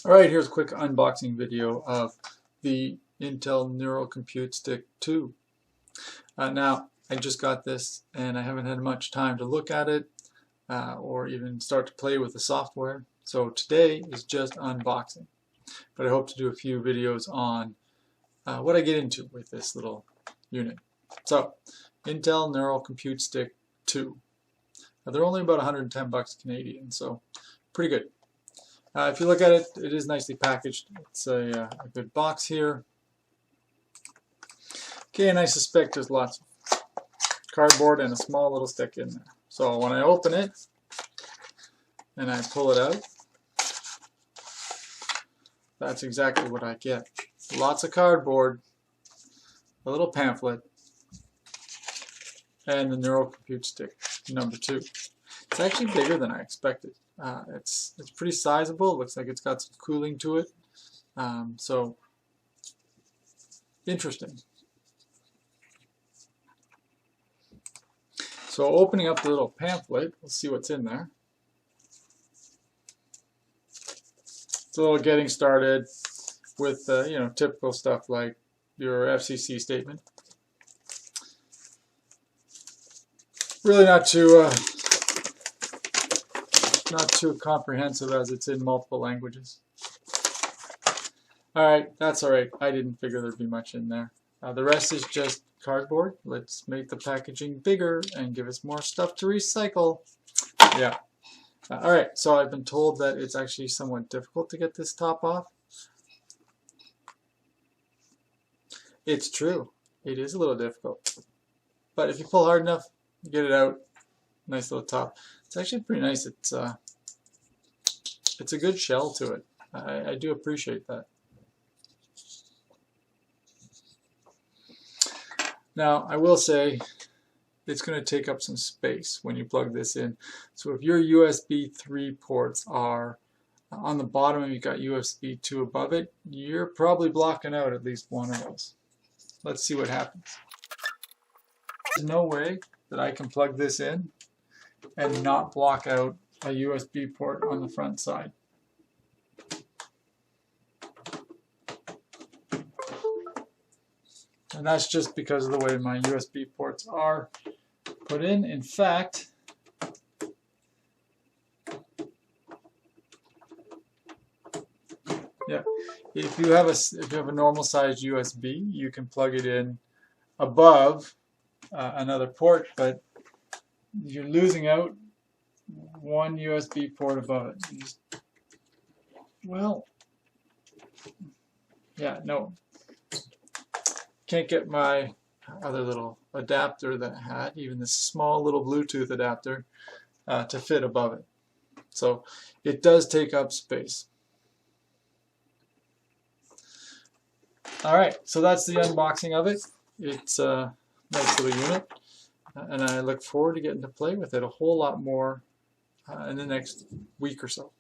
Alright, here's a quick unboxing video of the Intel Neural Compute Stick 2. Now, I just got this and I haven't had much time to look at it or even start to play with the software. So today is just unboxing. But I hope to do a few videos on what I get into with this little unit. So, Intel Neural Compute Stick 2. Now, they're only about 110 bucks Canadian, so pretty good. If you look at it, it is nicely packaged. It's a good box here. Okay, and I suspect there's lots of cardboard and a small little stick in there. So when I open it and I pull it out, that's exactly what I get. Lots of cardboard, a little pamphlet, and the Neural Compute Stick number 2. It's actually bigger than I expected. It's pretty sizable. It looks like it's got some cooling to it. So interesting. So opening up the little pamphlet, let's see what's in there. It's a little getting started with typical stuff like your FCC statement. Really not too comprehensive as it's in multiple languages. Alright, that's alright. I didn't figure there'd be much in there. The rest is just cardboard. Let's make the packaging bigger and give us more stuff to recycle. Yeah. Alright, so I've been told that it's actually somewhat difficult to get this top off. It's true. It is a little difficult. But if you pull hard enough, you get it out. Nice little top. It's actually pretty nice. It's a good shell to it. I do appreciate that. Now, I will say it's going to take up some space when you plug this in. So if your USB 3 ports are on the bottom and you've got USB 2 above it, you're probably blocking out at least one of those. Let's see what happens. There's no way that I can plug this in and not block out a USB port on the front side. And that's just because of the way my USB ports are put in. In fact, yeah, if you have a normal sized USB, you can plug it in above another port, but you're losing out one USB port above it. Well, yeah, no. Can't get my other little adapter that I had, even this small little Bluetooth adapter, to fit above it. So it does take up space. Alright, so that's the unboxing of it. It's a nice little unit, and I look forward to getting to play with it a whole lot more in the next week or so.